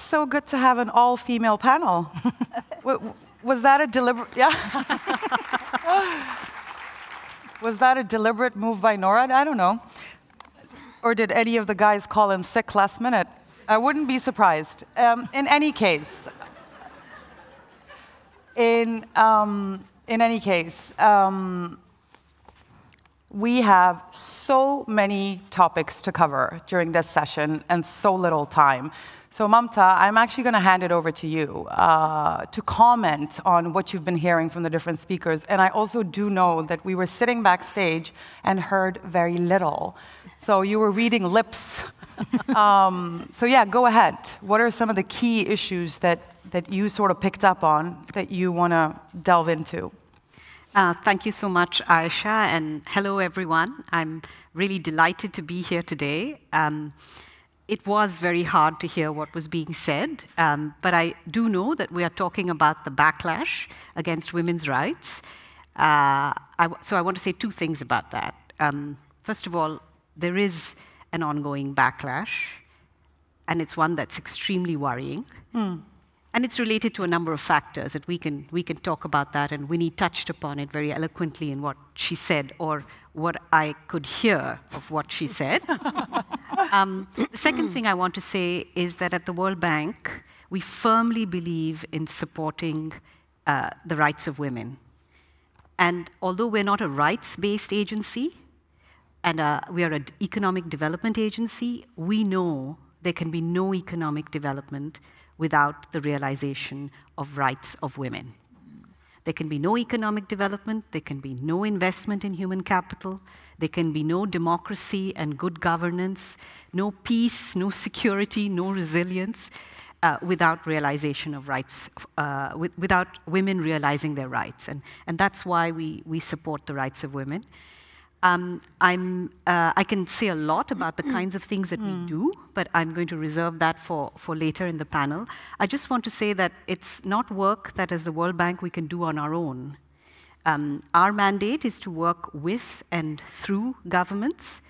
so good to have an all-female panel. Was that a deliberate, yeah? Was that a deliberate move by Norad? I don't know. Or did any of the guys call in sick last minute? I wouldn't be surprised. In any case, we have so many topics to cover during this session and so little time. So Mamta, I'm actually going to hand it over to you to comment on what you've been hearing from the different speakers. And I also do know that we were sitting backstage and heard very little. So you were reading lips. So yeah, go ahead. What are some of the key issues that you sort of picked up on that you want to delve into? Thank you so much, Ayesha, and hello, everyone. I'm really delighted to be here today. It was very hard to hear what was being said, but I do know that we are talking about the backlash against women's rights. So I want to say two things about that. First of all, there is an ongoing backlash, and it's one that's extremely worrying. And it's related to a number of factors that we can talk about that, and Winnie touched upon it very eloquently in what she said, or what I could hear of what she said. The second thing I want to say is that at the World Bank, we firmly believe in supporting the rights of women. And although we're not a rights-based agency, and we are an economic development agency, we know there can be no economic development without the realization of rights of women. There can be no economic development, there can be no investment in human capital, there can be no democracy and good governance, no peace, no security, no resilience, without realization of rights, without women realizing their rights. And that's why we support the rights of women. I can say a lot about the kinds of things that we do, but I'm going to reserve that for later in the panel. I just want to say that it's not work that as the World Bank we can do on our own. Our mandate is to work with and through governments,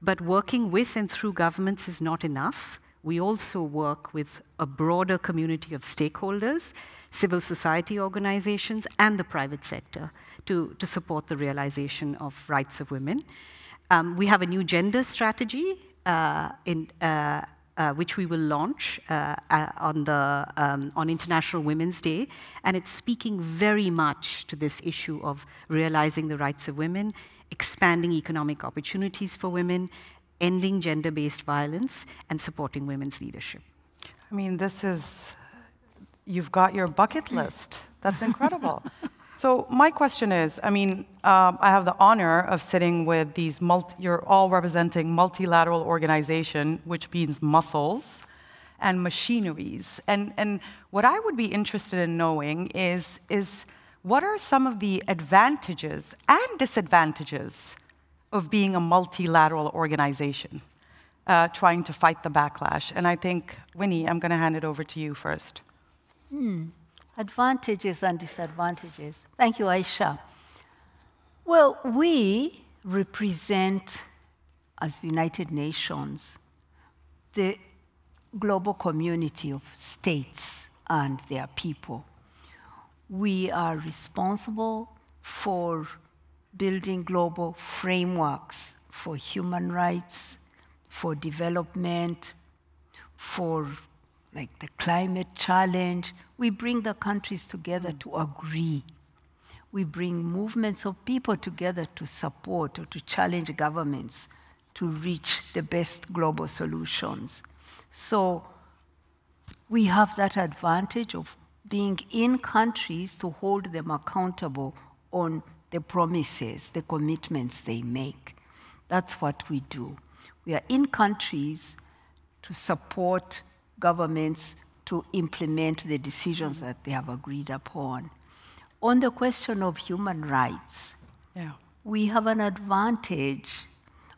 but working with and through governments is not enough. We also work with a broader community of stakeholders, civil society organizations, and the private sector to support the realization of rights of women. We have a new gender strategy which we will launch on International Women's Day, and it's speaking very much to this issue of realizing the rights of women, expanding economic opportunities for women, ending gender-based violence, and supporting women's leadership. I mean, you've got your bucket list. That's incredible. So my question is, I mean, I have the honor of sitting with these, you're all representing multilateral organization, which means muscles and machineries. And what I would be interested in knowing is what are some of the advantages and disadvantages of being a multilateral organization, trying to fight the backlash? And I think, Winnie, I'm going to hand it over to you first. Advantages and disadvantages. Thank you, Ayesha. Well, we represent, as United Nations, the global community of states and their people. We are responsible for building global frameworks for human rights, for development, for like the climate challenge. We bring the countries together to agree. We bring movements of people together to support or to challenge governments to reach the best global solutions. So we have that advantage of being in countries to hold them accountable on the promises, the commitments they make. That's what we do. We are in countries to support governments to implement the decisions that they have agreed upon. On the question of human rights, we have an advantage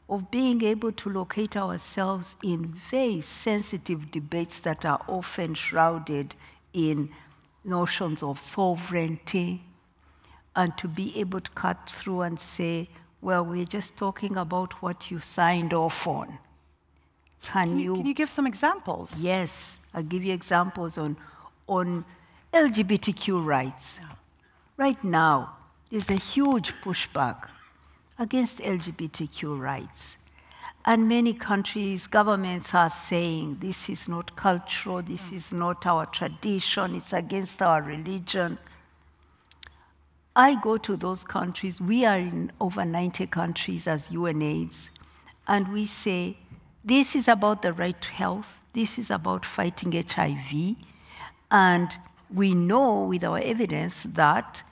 of being able to locate ourselves in very sensitive debates that are often shrouded in notions of sovereignty, and to be able to cut through and say, well, we're just talking about what you signed off on. Can you give some examples? Yes, I'll give you examples on LGBTQ rights. Yeah. Right now, there's a huge pushback against LGBTQ rights. And many countries, governments are saying, this is not cultural, this is not our tradition, it's against our religion. I go to those countries, we are in over 90 countries as UNAIDS, and we say, this is about the right to health, this is about fighting HIV, and we know with our evidence that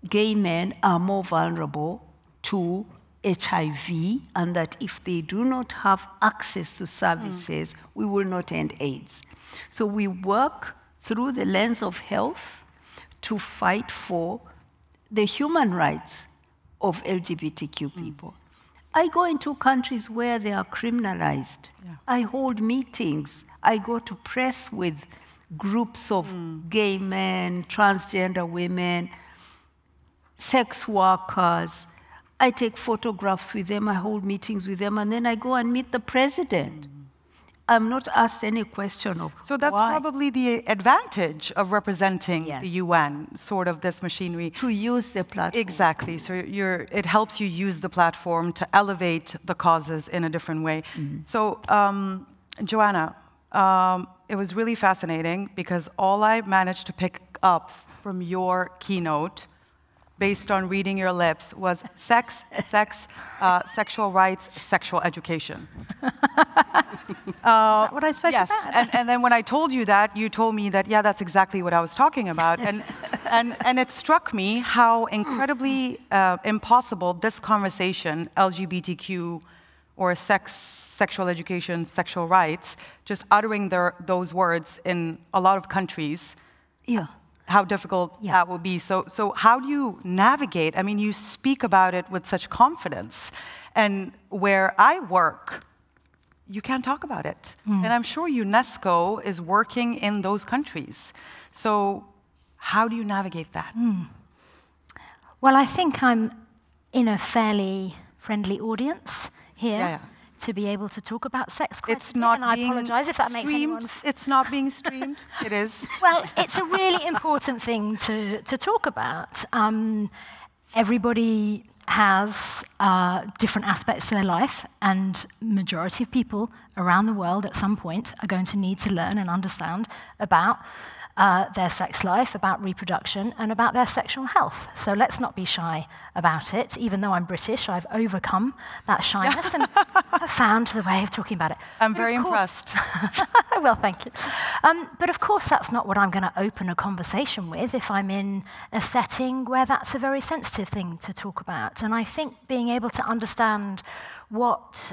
gay men are more vulnerable to HIV, and that if they do not have access to services, we will not end AIDS. So we work through the lens of health to fight for the human rights of LGBTQ people. I go into countries where they are criminalized. Yeah. I hold meetings. I go to press with groups of gay men, transgender women, sex workers. I take photographs with them, I hold meetings with them, and then I go and meet the president. I'm not asked any question of So that's why. Probably the advantage of representing the UN, sort of this machinery. To use the platform. Exactly. So it helps you use the platform to elevate the causes in a different way. So, Joanna, it was really fascinating because all I managed to pick up from your keynote based on reading your lips was sex, sexual rights, sexual education. Is that what I spoke yes. about? Yes, and then when I told you that, you told me that, yeah, that's exactly what I was talking about. And it struck me how incredibly impossible this conversation, LGBTQ or sex, sexual education, sexual rights, just uttering those words in a lot of countries. Yeah. How difficult that would be. So how do you navigate? I mean, you speak about it with such confidence. And where I work, you can't talk about it. And I'm sure UNESCO is working in those countries. So how do you navigate that? Well, I think I'm in a fairly friendly audience here. To be able to talk about sex it's not and I apologize if that makes anyone... It's not being streamed. It is. Well, it's a really important thing to talk about. Everybody has different aspects to their life, and majority of people around the world at some point are going to need to learn and understand about their sex life, about reproduction, and about their sexual health. So let's not be shy about it. Even though I'm British, I've overcome that shyness and have found the way of talking about it. I'm very impressed. Well, thank you. But of course, that's not what I'm going to open a conversation with if I'm in a setting where that's a very sensitive thing to talk about. And I think being able to understand what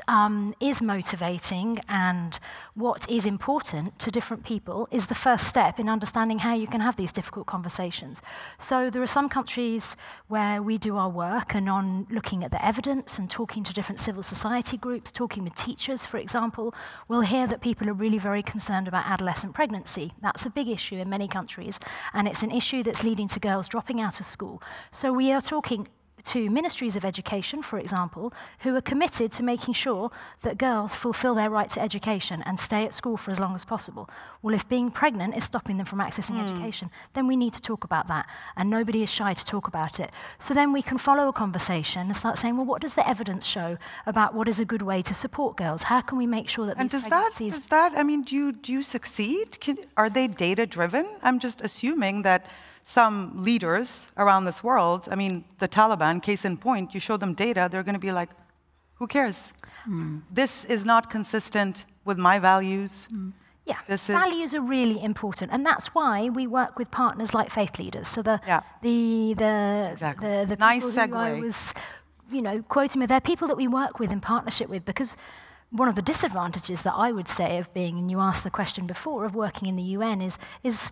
is motivating and what is important to different people is the first step in understanding how you can have these difficult conversations. So there are some countries where we do our work and on looking at the evidence and talking to different civil society groups, talking with teachers, for example, we'll hear that people are really very concerned about adolescent pregnancy. That's a big issue in many countries, and it's an issue that's leading to girls dropping out of school. So we are talking to ministries of education, for example, who are committed to making sure that girls fulfill their right to education and stay at school for as long as possible. Well, if being pregnant is stopping them from accessing education, then we need to talk about that, and nobody is shy to talk about it. So then we can follow a conversation and start saying, well, what does the evidence show about what is a good way to support girls? How can we make sure that these pregnancies... And does that, I mean, do you succeed? Are they data-driven? I'm just assuming that some leaders around this world, I mean, the Taliban, case in point, you show them data, they're going to be like, who cares? This is not consistent with my values. Yeah, values are really important, and that's why we work with partners like faith leaders. So the people nice who segue. I was, quoting, they're people that we work with in partnership with, because one of the disadvantages that I would say of being, and you asked the question before, of working in the UN is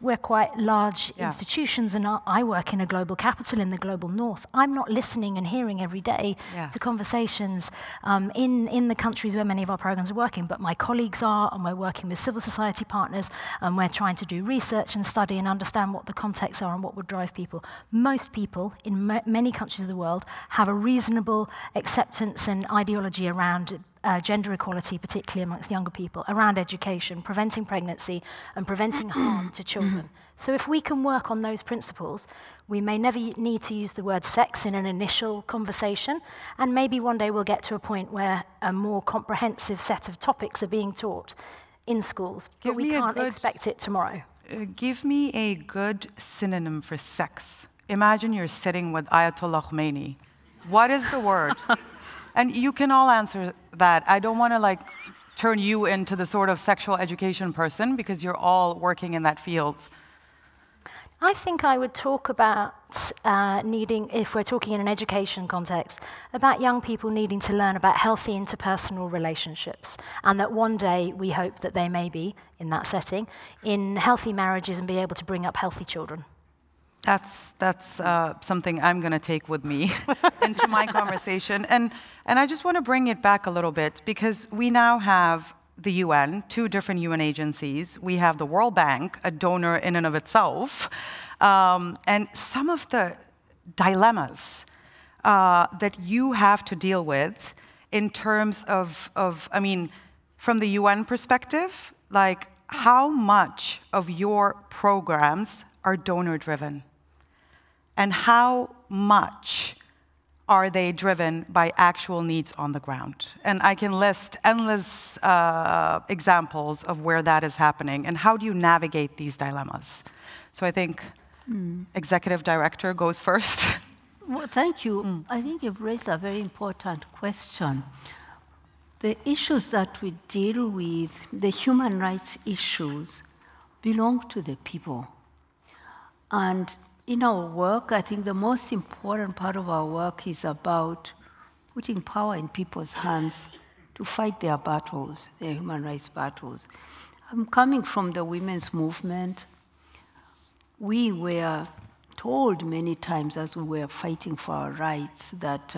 we're quite large institutions, and I work in a global capital in the global north. I'm not listening and hearing every day to conversations in the countries where many of our programs are working, but my colleagues are, and we're working with civil society partners, and we're trying to do research and study and understand what the contexts are and what would drive people. Most people in many countries of the world have a reasonable acceptance and ideology around gender equality, particularly amongst younger people, around education, preventing pregnancy, and preventing harm to children. So if we can work on those principles, we may never need to use the word sex in an initial conversation, and maybe one day we'll get to a point where a more comprehensive set of topics are being taught in schools, but we can't expect it tomorrow. Give me a good synonym for sex. Imagine you're sitting with Ayatollah Khomeini. What is the word? And you can all answer that. I don't want to turn you into the sort of sexual education person because you're all working in that field. I think I would talk about needing, if we're talking in an education context, about young people needing to learn about healthy interpersonal relationships, and that one day we hope that they may be, in that setting, in healthy marriages and be able to bring up healthy children. That's something I'm going to take with me into my conversation. And I just want to bring it back a little bit, because we now have the UN, 2 different UN agencies. We have the World Bank, a donor in and of itself. And some of the dilemmas that you have to deal with in terms of, I mean, from the UN perspective, how much of your programs are donor-driven? And how much are they driven by actual needs on the ground? And I can list endless examples of where that is happening. And how do you navigate these dilemmas? So I think Executive Director goes first. Well, thank you. I think you've raised a very important question. The issues that we deal with, the human rights issues, belong to the people. And in our work, I think the most important part of our work is about putting power in people's hands to fight their battles, their human rights battles. I'm coming from the women's movement. We were told many times as we were fighting for our rights that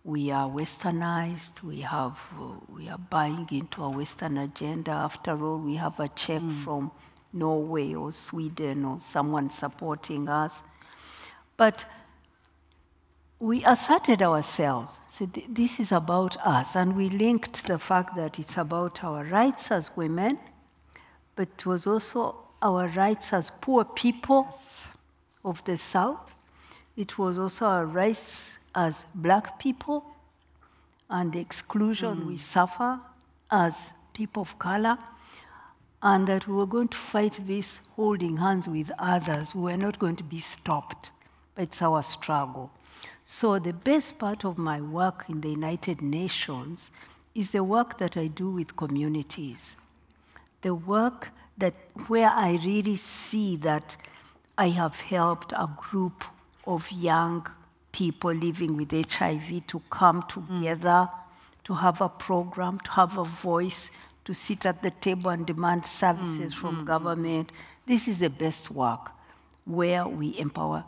we are westernized, we are buying into a Western agenda. After all, we have a check from Norway or Sweden or someone supporting us. But we asserted ourselves, said this is about us, and we linked the fact that it's about our rights as women, but it was also our rights as poor people of the South. It was also our rights as black people and the exclusion we suffer as people of color, and that we were going to fight this holding hands with others. We were not going to be stopped, but it's our struggle. So the best part of my work in the United Nations is the work that I do with communities, the work that where I really see that I have helped a group of young people living with HIV to come together, to have a program, to have a voice, to sit at the table and demand services from government. This is the best work, where we empower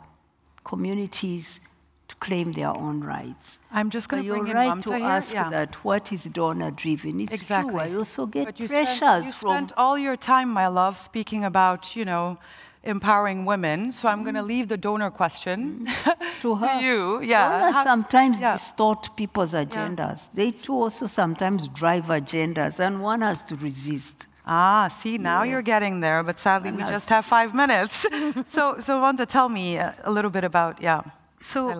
communities to claim their own rights. I'm just going to bring in Mamta here. Mamta You're right to ask that what is donor-driven. It's exactly. true. I also get you pressures spent all your time, my love, speaking about, empowering women. So I'm going to leave the donor question to you. Yeah. Donors sometimes distort people's agendas. They too also sometimes drive agendas, and one has to resist. See, now you're getting there, but sadly we just have 5 minutes. so Mamta, tell me a little bit about, So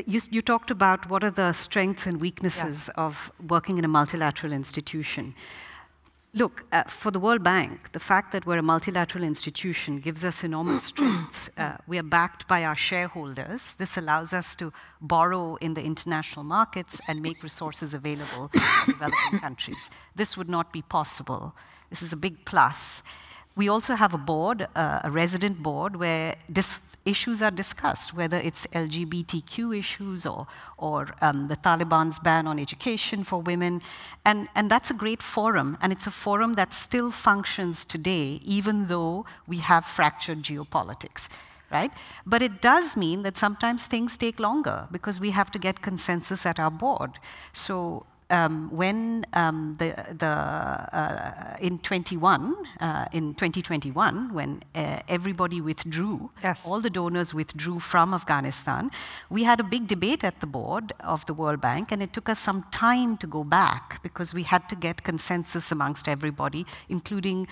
you talked about what are the strengths and weaknesses of working in a multilateral institution. Look, for the World Bank, the fact that we're a multilateral institution gives us enormous strengths. We are backed by our shareholders. This allows us to borrow in the international markets and make resources available to developing countries. This would not be possible. This is a big plus. We also have a board, a resident board, where issues are discussed, whether it's LGBTQ issues or the Taliban's ban on education for women. And that's a great forum, and it's a forum that still functions today, even though we have fractured geopolitics, right? But it does mean that sometimes things take longer because we have to get consensus at our board. So when in 2021, when everybody withdrew, Yes. all the donors withdrew from Afghanistan, we had a big debate at the board of the World Bank, and it took us some time to go back because we had to get consensus amongst everybody, including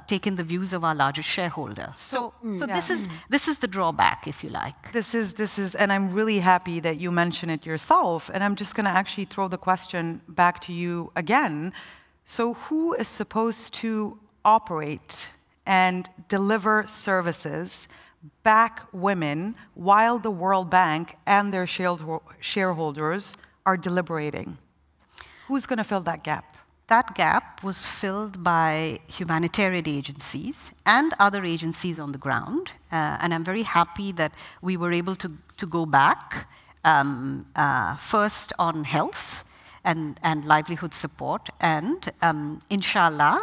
taking the views of our largest shareholder. So this is the drawback, if you like. This is, and I'm really happy that you mention it yourself. And I'm just going to actually throw the question back to you again. So who is supposed to operate and deliver services, back women, while the World Bank and their shareholders are deliberating? Who's going to fill that gap? That gap was filled by humanitarian agencies and other agencies on the ground. And I'm very happy that we were able to go back first on health and livelihood support. And inshallah,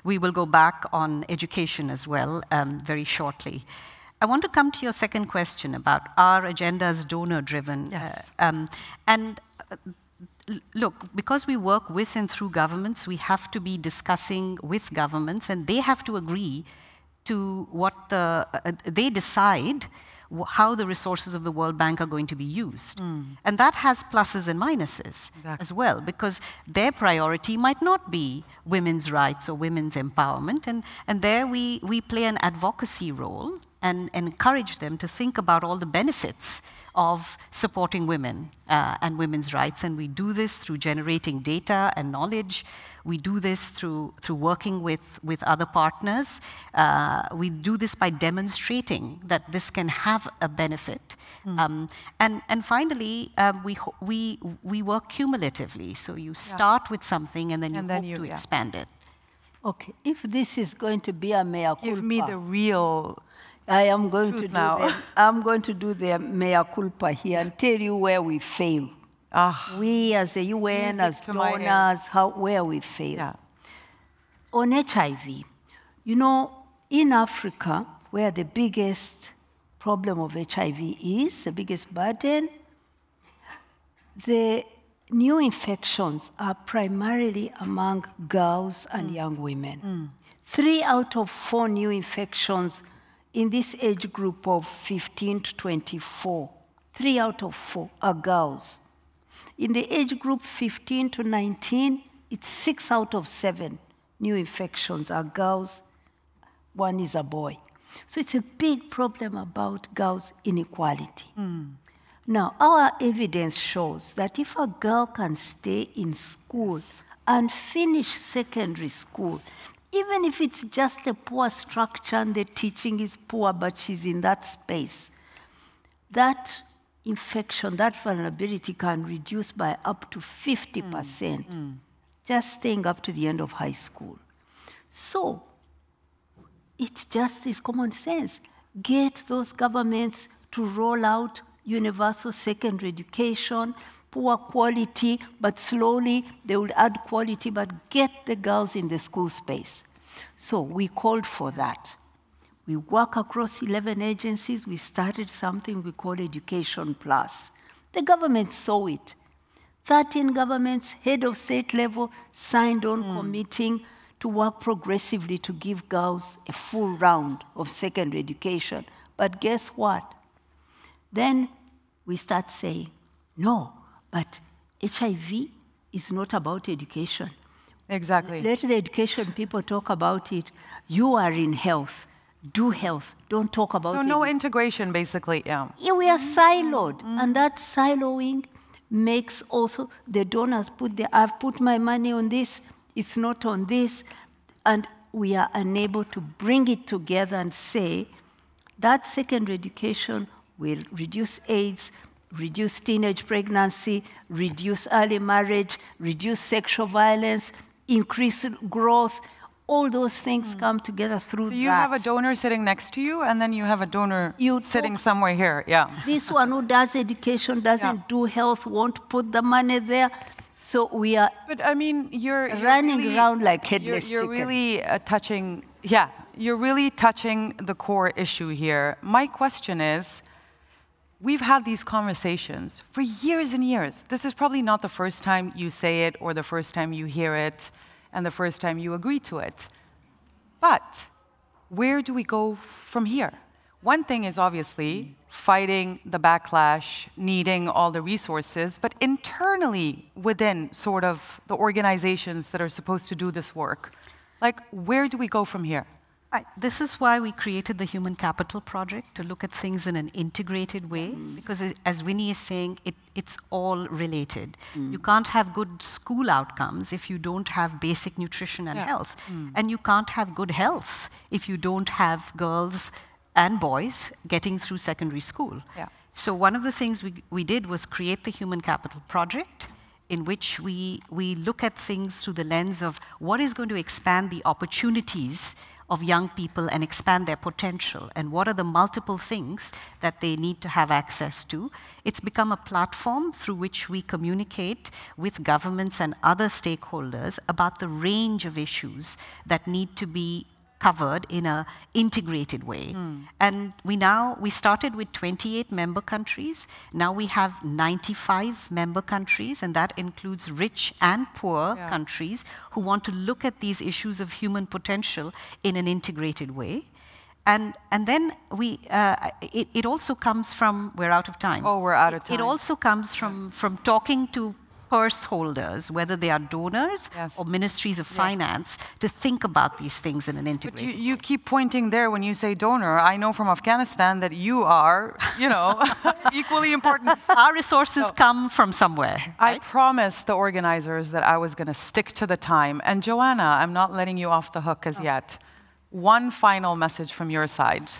we will go back on education as well very shortly. I want to come to your second question about our agendas donor-driven. Yes. Look, because we work with and through governments, we have to be discussing with governments, and they have to agree to what they decide how the resources of the World Bank are going to be used. And that has pluses and minuses as well, because their priority might not be women's rights or women's empowerment, and there we play an advocacy role and encourage them to think about all the benefits of supporting women and women's rights. And we do this through generating data and knowledge. We do this through working with other partners. We do this by demonstrating that this can have a benefit. And finally, we work cumulatively. So you start with something and then you hope to expand it. Okay, if this is going to be a mea culpa. Give me the real I am going to truth now. I'm going to do the mea culpa here and tell you where we fail. We as a UN, as donors, where we fail. Yeah. On HIV, you know, in Africa, where the biggest problem of HIV is, the biggest burden, the new infections are primarily among girls and young women. 3 out of 4 new infections in this age group of 15 to 24, 3 out of 4 are girls. In the age group 15 to 19, it's 6 out of 7 new infections are girls, 1 is a boy. So it's a big problem about girls' inequality. Now, our evidence shows that if a girl can stay in school and finish secondary school, even if it's just a poor structure and the teaching is poor, but she's in that space, that infection, that vulnerability can reduce by up to 50%, just staying up to the end of high school. So it just is common sense. Get those governments to roll out universal secondary education, poor quality, but slowly they will add quality, but get the girls in the school space. So we called for that. We work across 11 agencies. We started something we call Education Plus. The government saw it. 13 governments, head of state level, signed on committing to work progressively to give girls a full round of secondary education. But guess what? Then we start saying, no, but HIV is not about education. Exactly. Let the education people talk about it. You are in health. Do health. Don't talk about it. So no integration, basically, Yeah, we are siloed. And that siloing makes also the donors I've put my money on this, it's not on this. And we are unable to bring it together and say that secondary education will reduce AIDS, reduce teenage pregnancy, reduce early marriage, reduce sexual violence, increase growth. All those things come together through that. So you have a donor sitting next to you, and then you have a donor sitting somewhere here. Yeah. This one who does education, doesn't do health, won't put the money there. So we are But I mean, you're running really, around like headless You're chicken. really touching, you're really touching the core issue here. My question is, we've had these conversations for years and years. This is probably not the first time you say it or the first time you hear it and the first time you agree to it. But where do we go from here? One thing is obviously fighting the backlash, needing all the resources, but internally within sort of the organizations that are supposed to do this work, like where do we go from here? This is why we created the Human Capital Project, to look at things in an integrated way, because as Winnie is saying, it's all related. You can't have good school outcomes if you don't have basic nutrition and health. And you can't have good health if you don't have girls and boys getting through secondary school. So one of the things we did was create the Human Capital Project, in which we look at things through the lens of what is going to expand the opportunities of young people and expand their potential, and what are the multiple things that they need to have access to. It's become a platform through which we communicate with governments and other stakeholders about the range of issues that need to be covered in an integrated way. And we started with 28 member countries. Now we have 95 member countries, and that includes rich and poor countries who want to look at these issues of human potential in an integrated way. And then it also comes from, we're out of time. Oh, we're out of time. It also comes from talking to purse holders, whether they are donors or ministries of finance, to think about these things in an integrated way. You keep pointing there when you say donor. I know from Afghanistan that you are, equally important. Our resources come from somewhere. I promised the organizers that I was going to stick to the time. And Joanna, I'm not letting you off the hook as yet. One final message from your side.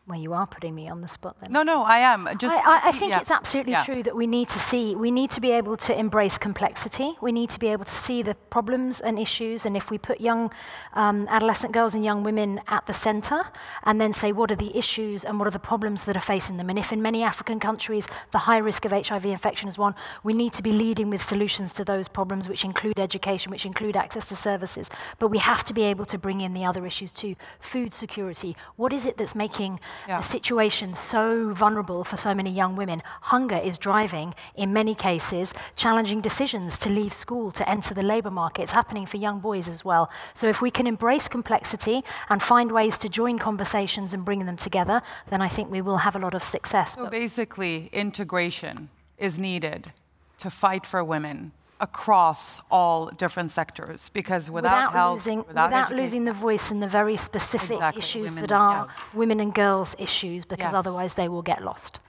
Well, you are putting me on the spot then. No, I am. I think it's absolutely true that we need to be able to embrace complexity. We need to be able to see the problems and issues, and if we put young adolescent girls and young women at the center, and then say what are the issues and what are the problems that are facing them, and if in many African countries the high risk of HIV infection is one, we need to be leading with solutions to those problems, which include education, which include access to services. But we have to be able to bring in the other issues too. Food security. What is it that's making the situation so vulnerable for so many young women? Hunger is driving, in many cases, challenging decisions to leave school, to enter the labor market. It's happening for young boys as well. So if we can embrace complexity and find ways to join conversations and bring them together, then I think we will have a lot of success. So basically, integration is needed to fight for women across all different sectors, because without health, without losing the voice in the very specific issues that are women and girls issues, because otherwise they will get lost.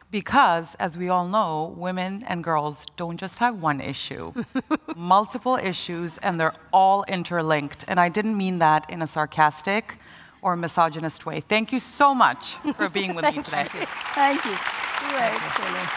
Because, as we all know, women and girls don't just have one issue, multiple issues, and they're all interlinked. And I didn't mean that in a sarcastic or misogynist way. Thank you so much for being with me today. Thank you. You were excellent.